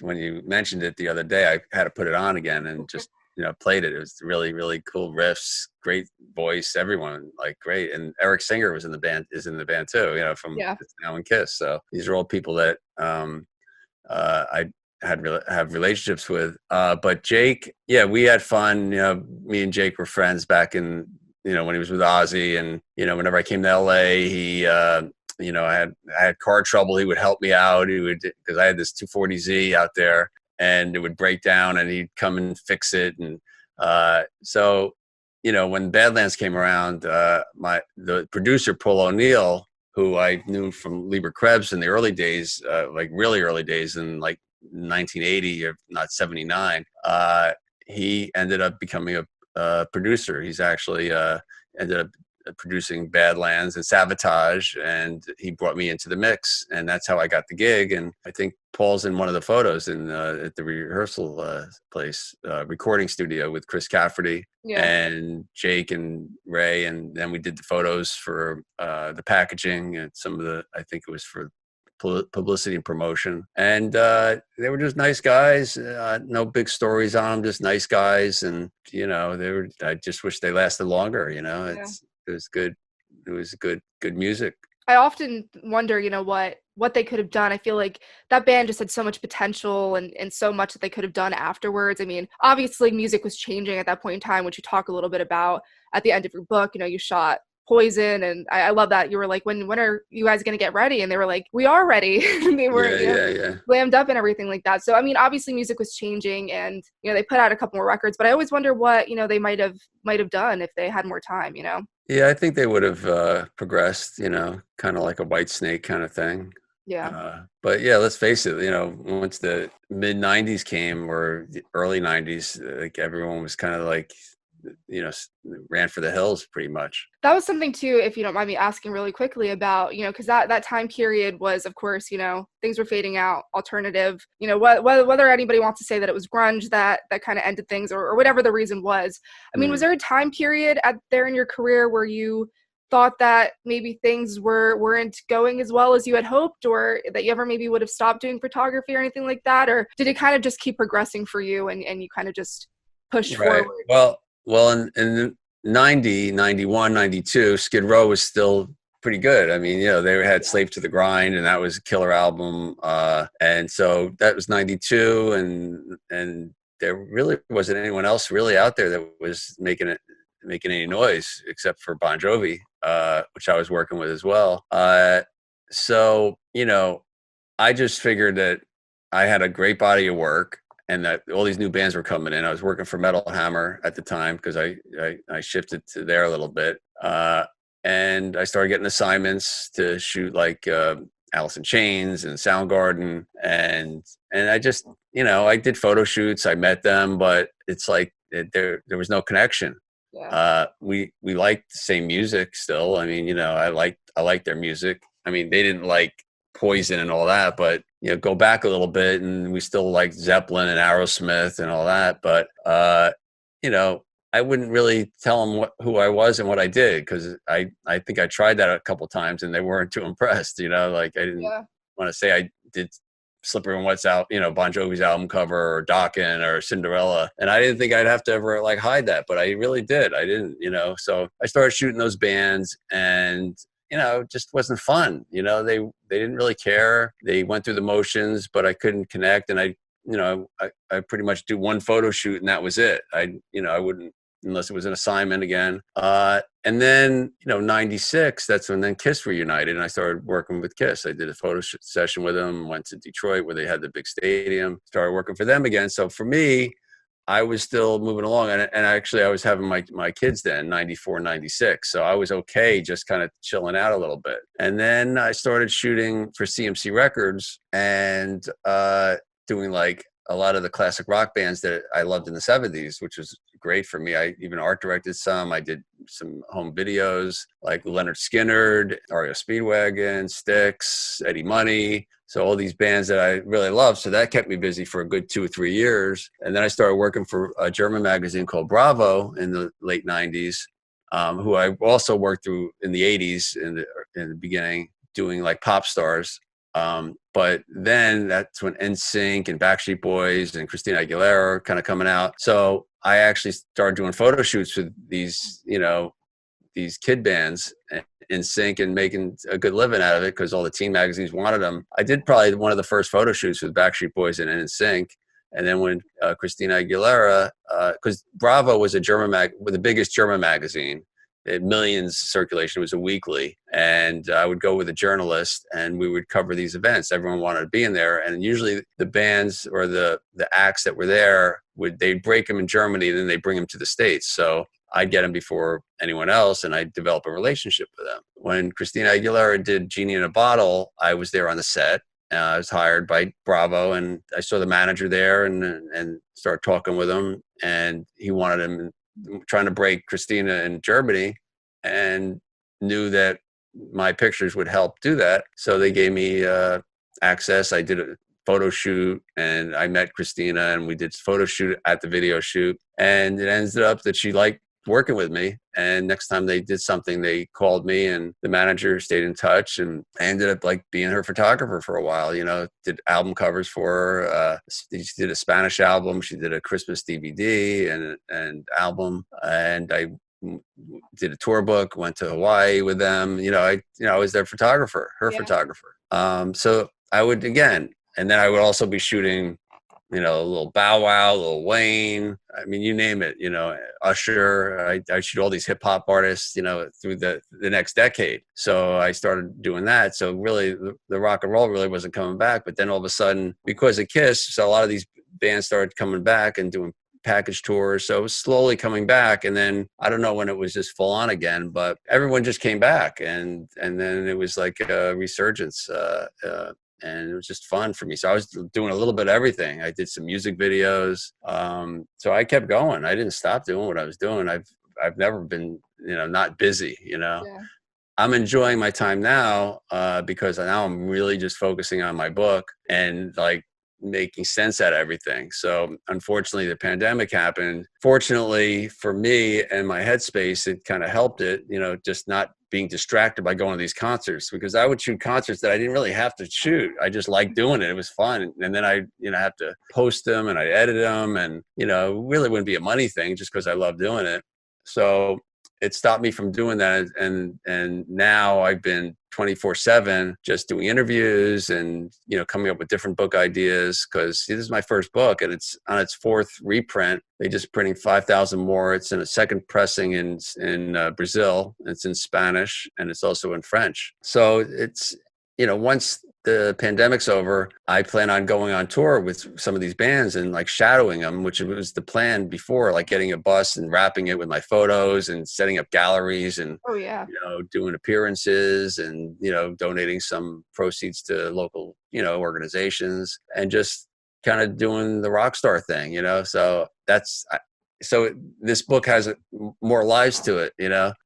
[SPEAKER 3] when you mentioned it the other day, I had to put it on again and just, played it. It was really, really cool riffs, great voice, everyone like great. And Eric Singer is in the band too, from It's Now and Kiss. So these are all people that I have relationships with. But Jake, we had fun. Me and Jake were friends back in, when he was with Ozzy, and, whenever I came to LA, he, I had car trouble. He would help me out. He would, because I had this 240Z out there and it would break down and he'd come and fix it. And, so, when Badlands came around, the producer, Paul O'Neill, who I knew from Lieber Krebs in the early days, like really early days in like 1980 or not 79, he ended up becoming a producer. He's actually ended up producing Badlands and Sabotage, and he brought me into the mix, and that's how I got the gig. And I think Paul's in one of the photos in at the rehearsal place, recording studio with Chris Cafferty and Jake and Ray, and then we did the photos for the packaging and some of the, I think it was for publicity and promotion. And they were just nice guys, no big stories on them, just nice guys. And I just wish they lasted longer. It was good. It was good music.
[SPEAKER 2] I often wonder, what they could have done. I feel like that band just had so much potential and so much that they could have done afterwards. I mean, obviously music was changing at that point in time, which you talk a little bit about at the end of your book. You shot Poison, and I love that you were like, when are you guys going to get ready? And they were like, we are ready. And they were glammed up and everything like that. So I mean, obviously music was changing, and they put out a couple more records, but I always wonder what they might have done if they had more time.
[SPEAKER 3] Yeah, I think they would have progressed, kind of like a White Snake kind of thing.
[SPEAKER 2] Yeah.
[SPEAKER 3] But yeah, let's face it, once the mid 90s came, or the early 90s, like everyone was kind of like, ran for the hills pretty much.
[SPEAKER 2] That was something too, if you don't mind me asking really quickly about, because that time period was, of course, things were fading out, alternative, whether anybody wants to say that it was grunge that kind of ended things, or whatever the reason was. I mean, was there a time period there in your career where you thought that maybe things weren't going as well as you had hoped, or that you ever maybe would have stopped doing photography or anything like that? Or did it kind of just keep progressing for you and you kind of just pushed forward?
[SPEAKER 3] Well, in 90, 91, 92, Skid Row was still pretty good. I mean, they had Slave to the Grind, and that was a killer album. And so that was 92, and there really wasn't anyone else really out there that was making any noise except for Bon Jovi, which I was working with as well. So, I just figured that I had a great body of work, and that all these new bands were coming in. I was working for Metal Hammer at the time, because I shifted to there a little bit. And I started getting assignments to shoot like Alice in Chains and Soundgarden. And I just, I did photo shoots. I met them, but it's like there was no connection. Yeah. We liked the same music still. I mean, I liked their music. I mean, they didn't like Poison and all that, but go back a little bit, and we still like Zeppelin and Aerosmith and all that. But I wouldn't really tell them who I was and what I did, because I think I tried that a couple times and they weren't too impressed. Like I didn't want to say I did Slippery When Wet's out, Bon Jovi's album cover, or Dokken or Cinderella, and I didn't think I'd have to ever like hide that, but I really did. I didn't, So I started shooting those bands, and it just wasn't fun. They didn't really care. They went through the motions, but I couldn't connect. And I pretty much do one photo shoot, and that was it. I wouldn't unless it was an assignment again. And then, 96, that's when then Kiss reunited, and I started working with Kiss. I did a photo session with them, went to Detroit where they had the big stadium, started working for them again. So for me, I was still moving along, and actually I was having my kids then, 94, 96. So I was okay just kind of chilling out a little bit. And then I started shooting for CMC Records and doing like a lot of the classic rock bands that I loved in the 70s, which was great for me. I even art directed some. I did some home videos like Leonard Skinner, REO Speedwagon, Styx, Eddie Money. So all these bands that I really loved. So that kept me busy for a good 2 or 3 years. And then I started working for a German magazine called Bravo in the late 90s, who I also worked through in the 80s in the beginning, doing like pop stars. But then that's when NSYNC and Backstreet Boys and Christina Aguilera are kind of coming out. So I actually started doing photo shoots with these, these kid bands in sync and making a good living out of it because all the teen magazines wanted them. I did probably one of the first photo shoots with Backstreet Boys and NSYNC. And then when Christina Aguilera, because Bravo was the biggest German magazine, it had millions circulation. It was a weekly, and I would go with a journalist, and we would cover these events. Everyone wanted to be in there, and usually the bands or the acts that were there they'd break them in Germany, and then they bring them to the States. So I'd get them before anyone else, and I'd develop a relationship with them. When Christina Aguilera did Genie in a Bottle, I was there on the set. I was hired by Bravo, and I saw the manager there and started talking with him, and he wanted him trying to break Christina in Germany, and knew that my pictures would help do that. So they gave me access. I did a photo shoot, and I met Christina, and we did photo shoot at the video shoot. And it ended up that she liked working with me. And next time they did something, they called me, and the manager stayed in touch, and I ended up like being her photographer for a while, did album covers for her. She did a Spanish album. She did a Christmas DVD and album. And I did a tour book, went to Hawaii with them. I was their photographer, her photographer. So I would, again, and then I would also be shooting, a little Bow Wow, Lil Wayne. I mean, you name it, Usher. I shoot all these hip hop artists, through the next decade. So I started doing that. So really the rock and roll really wasn't coming back. But then all of a sudden, because of Kiss, so a lot of these bands started coming back and doing package tours. So it was slowly coming back. And then I don't know when it was just full on again, but everyone just came back. And then it was like a resurgence. And it was just fun for me. So I was doing a little bit of everything. I did some music videos. So I kept going. I didn't stop doing what I was doing. I've never been, not busy, Yeah. I'm enjoying my time now because now I'm really just focusing on my book and like making sense out of everything. So unfortunately the pandemic happened. Fortunately for me and my headspace, it kind of helped it, just not being distracted by going to these concerts, because I would shoot concerts that I didn't really have to shoot. I just liked doing it. It was fun. And then I, have to post them and I edit them, and, it really wouldn't be a money thing just because I love doing it. So it stopped me from doing that. And now I've been 24/7 just doing interviews and, coming up with different book ideas, because this is my first book and it's on its 4th reprint. They just printing 5,000 more. It's in a second pressing in Brazil. It's in Spanish, and it's also in French. So it's, once the pandemic's over, I plan on going on tour with some of these bands and like shadowing them, which was the plan before, like getting a bus and wrapping it with my photos and setting up galleries and, doing appearances and, donating some proceeds to local, organizations and just kind of doing the rock star thing, so so this book has more lives to it,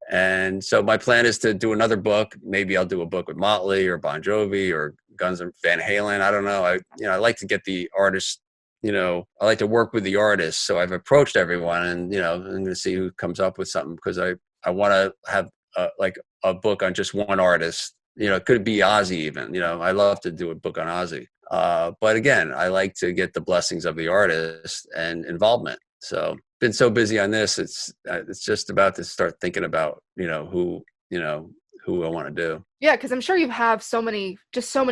[SPEAKER 3] and so my plan is to do another book. Maybe I'll do a book with Motley or Bon Jovi or Guns and Van Halen. I don't know. I like to get the artists, I like to work with the artists. So I've approached everyone, and, I'm going to see who comes up with something, because I want to have like a book on just one artist. It could be Ozzy even, I love to do a book on Ozzy. But again, I like to get the blessings of the artist and involvement. So been so busy on this, it's just about to start thinking about, who I want to do.
[SPEAKER 2] Yeah, because I'm sure you have so many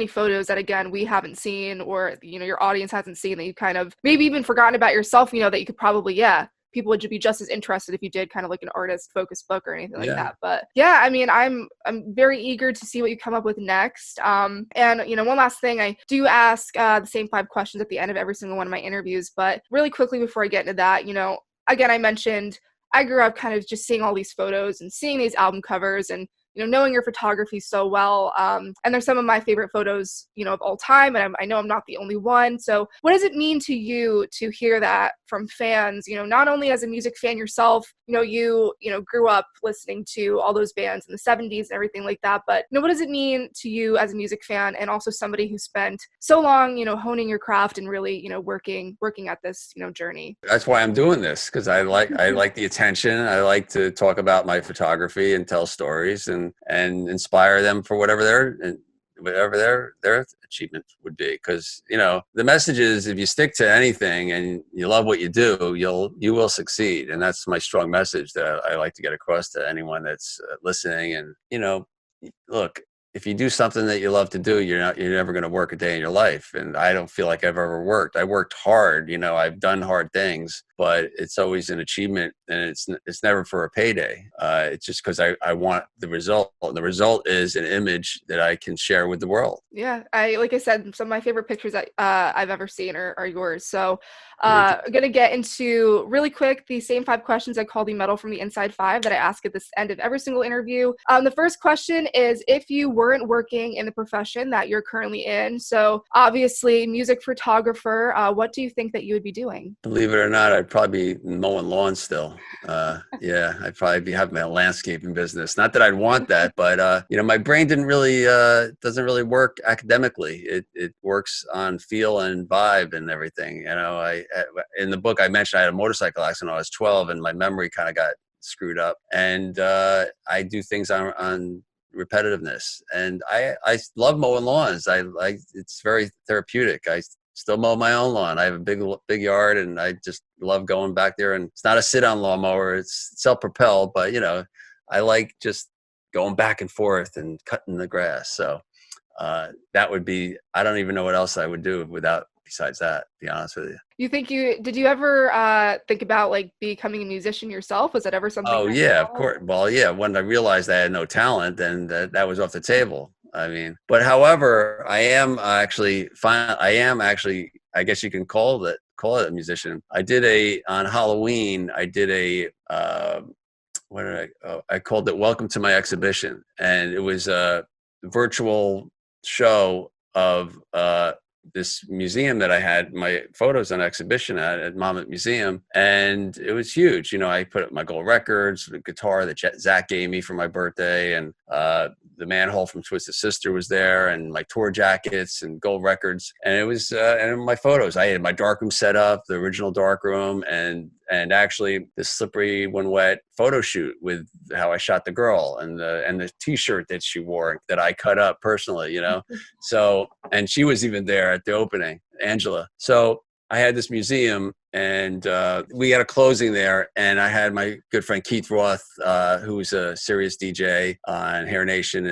[SPEAKER 2] photos that, again, we haven't seen, or, your audience hasn't seen, that you kind of maybe even forgotten about yourself, that you could probably, people would be just as interested if you did kind of like an artist focused book or anything like
[SPEAKER 3] Yeah.
[SPEAKER 2] that. But yeah, I mean, I'm very eager to see what you come up with next. And you know, one last thing, I do ask the same 5 questions at the end of every single one of my interviews, but really quickly before I get into that, you know, again, I mentioned I grew up kind of just seeing all these photos and seeing these album covers and, you know, knowing your photography so well. And they're some of my favorite photos, you know, of all time. And I know I'm not the only one. So what does it mean to you to hear that from fans, you know, not only as a music fan yourself, you know, grew up listening to all those bands in the 70s and everything like that. But, you know, what does it mean to you as a music fan and also somebody who spent so long, you know, honing your craft and really, you know, working at this, you know, journey?
[SPEAKER 3] That's why I'm doing this, because I like the attention. I like to talk about my photography and tell stories and inspire them for whatever their achievement would be. Because, you know, the message is, if you stick to anything and you love what you do, you will succeed. And that's my strong message that I like to get across to anyone that's listening. And, you know, look, if you do something that you love to do, you're never going to work a day in your life. And I don't feel like I've ever worked. I worked hard, you know, I've done hard things, but it's always an achievement, and it's never for a payday. It's just because I want the result. The result is an image that I can share with the world.
[SPEAKER 2] Yeah, like I said, some of my favorite pictures that I've ever seen are yours. So I'm going to get into really quick the same 5 questions I call the Metal from the Inside 5 that I ask at the end of every single interview. The first question is, if you weren't working in the profession that you're currently in, so obviously music photographer, what do you think that you would be doing?
[SPEAKER 3] Believe it or not, I'd probably be mowing lawns still. Yeah, I'd probably be having my landscaping business. Not that I'd want that, but you know, my brain doesn't really work academically. It works on feel and vibe and everything. You know, in the book I mentioned I had a motorcycle accident when I was 12, and my memory kind of got screwed up. And I do things on repetitiveness, and I love mowing lawns. It's very therapeutic. I still mow my own lawn. I have a big yard, and I just love going back there. And it's not a sit-on lawnmower; it's self-propelled. But you know, I like just going back and forth and cutting the grass. So that would be. I don't even know what else I would do besides that. To be honest with you.
[SPEAKER 2] Did you ever think about like becoming a musician yourself? Was that ever something?
[SPEAKER 3] Oh yeah, of course. Well, yeah. When I realized I had no talent, then that was off the table. I mean, but however, I am actually, I guess you can call it a musician. On Halloween, I did I called it Welcome to My Exhibition. And it was a virtual show of this museum that I had my photos on exhibition at Monmouth Museum. And it was huge. You know, I put up my gold records, the guitar that Zach gave me for my birthday, and the manhole from Twisted Sister was there, and my tour jackets and gold records. And it was, and my photos, I had my darkroom set up, the original darkroom, and actually the Slippery When Wet photo shoot with how I shot the girl, and the t-shirt that she wore that I cut up personally, you know? So, and she was even there at the opening, Angela. So I had this museum, and we had a closing there, and I had my good friend Keith Roth, who's a serious DJ on Hair Nation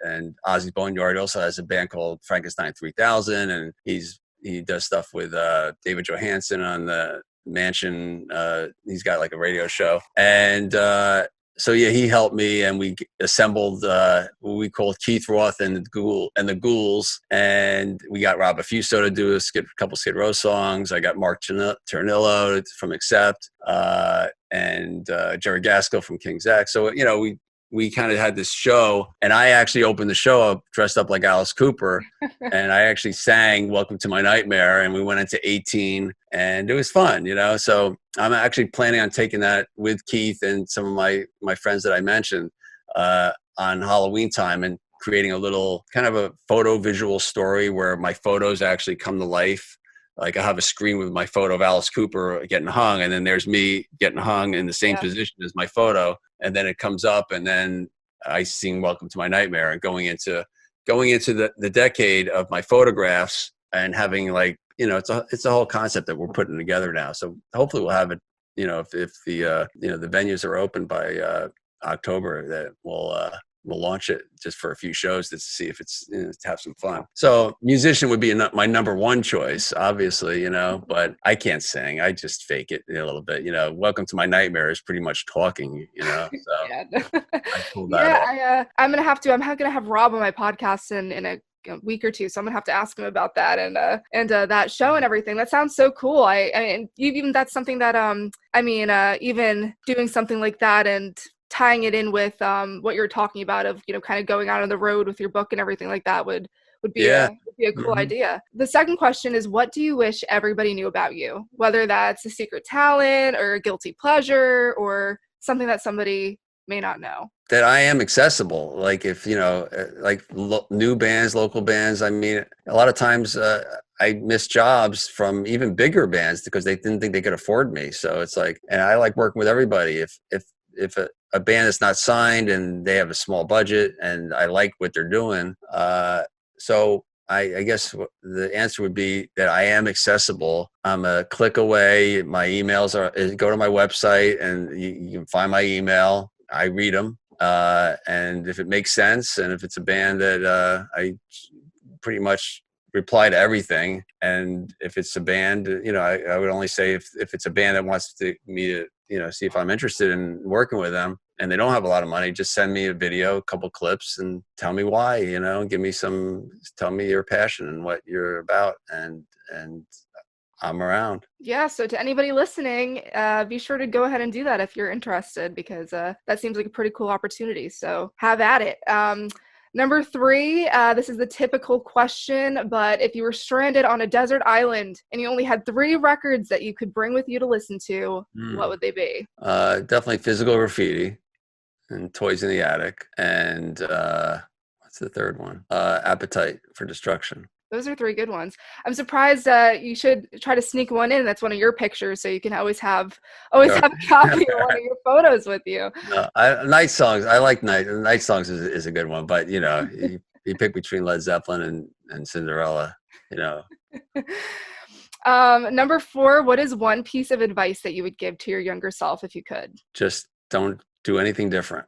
[SPEAKER 3] and Ozzy Boneyard. Also has a band called Frankenstein 3000, and he does stuff with David Johansen on the Mansion. He's got like a radio show, and so yeah, he helped me, and we assembled what we called Keith Roth and the Ghouls, and we got Rob Affuso to do a couple Skid Row songs. I got Mark Ternillo from Accept, and Jerry Gaskill from King's X. So you know, we kind of had this show, and I actually opened the show up dressed up like Alice Cooper, and I actually sang Welcome to My Nightmare, and we went into 18, and it was fun, you know? So I'm actually planning on taking that with Keith and some of my friends that I mentioned on Halloween time, and creating a little kind of a photo visual story where my photos actually come to life. Like I have a screen with my photo of Alice Cooper getting hung, and then there's me getting hung in the same position as my photo. And then it comes up, and then I sing Welcome to My Nightmare, and going into the decade of my photographs, and having, like, you know, it's a whole concept that we're putting together now. So hopefully we'll have it, you know, if the you know, the venues are open by October, that we'll launch it just for a few shows to see if it's, to have some fun. So musician would be my number one choice, obviously, but I can't sing. I just fake it a little bit, Welcome to My Nightmare is pretty much talking, so
[SPEAKER 2] Yeah,
[SPEAKER 3] I pulled that off.
[SPEAKER 2] I'm gonna have Rob on my podcast in a week or two, so I'm gonna have to ask him about that and that show and everything. That sounds so cool. I mean, even that's something that even doing something like that and tying it in with what you're talking about of kind of going out on the road with your book and everything like that would be a cool idea. The second question is, what do you wish everybody knew about you? Whether that's a secret talent or a guilty pleasure or something that somebody may not know.
[SPEAKER 3] That I am accessible. Like if, new bands, local bands, I mean, a lot of times I miss jobs from even bigger bands because they didn't think they could afford me. So it's like, and I like working with everybody. If a band is not signed and they have a small budget and I like what they're doing. So I guess the answer would be that I am accessible. I'm a click away. My emails go to my website and you can find my email. I read them. And if it makes sense, and if it's a band that I pretty much reply to everything, and if it's a band, I would only say if it's a band that wants me to see if I'm interested in working with them, and they don't have a lot of money, just send me a video, a couple clips, and tell me why. Tell me your passion and what you're about, and I'm around.
[SPEAKER 2] Yeah, so to anybody listening, be sure to go ahead and do that if you're interested, because that seems like a pretty cool opportunity. So have at it. Number 3, this is the typical question, but if you were stranded on a desert island and you only had 3 records that you could bring with you to listen to, what would they be?
[SPEAKER 3] Definitely Physical Graffiti and Toys in the Attic. And what's the third one? Appetite for Destruction.
[SPEAKER 2] Those are 3 good ones. I'm surprised you should try to sneak one in. That's one of your pictures, so you can always have a copy of one of your photos with you.
[SPEAKER 3] No, Night Songs. I like Night Songs is a good one, but you pick between Led Zeppelin and Cinderella.
[SPEAKER 2] Number 4, what is one piece of advice that you would give to your younger self if you could?
[SPEAKER 3] Just don't do anything different.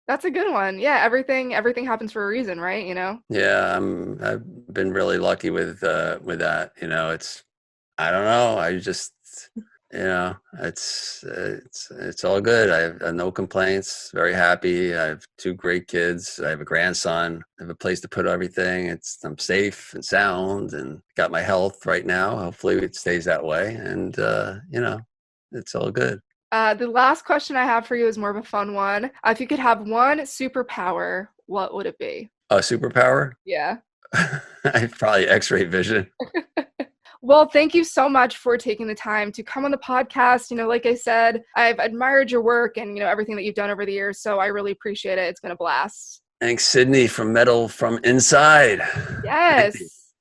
[SPEAKER 2] That's a good one. Yeah, everything happens for a reason, right?
[SPEAKER 3] Yeah, I've been really lucky with that. It's, I don't know. I just, it's all good. I have no complaints. Very happy. I have 2 great kids. I have a grandson. I have a place to put everything. I'm safe and sound, and got my health right now. Hopefully it stays that way. And it's all good.
[SPEAKER 2] The last question I have for you is more of a fun one. If you could have one superpower, what would it be?
[SPEAKER 3] A superpower?
[SPEAKER 2] Yeah.
[SPEAKER 3] Probably X-ray vision.
[SPEAKER 2] Well, thank you so much for taking the time to come on the podcast. Like I said, I've admired your work and, everything that you've done over the years. So I really appreciate it. It's been a blast.
[SPEAKER 3] Thanks, Sydney, from Metal from Inside.
[SPEAKER 2] Yes.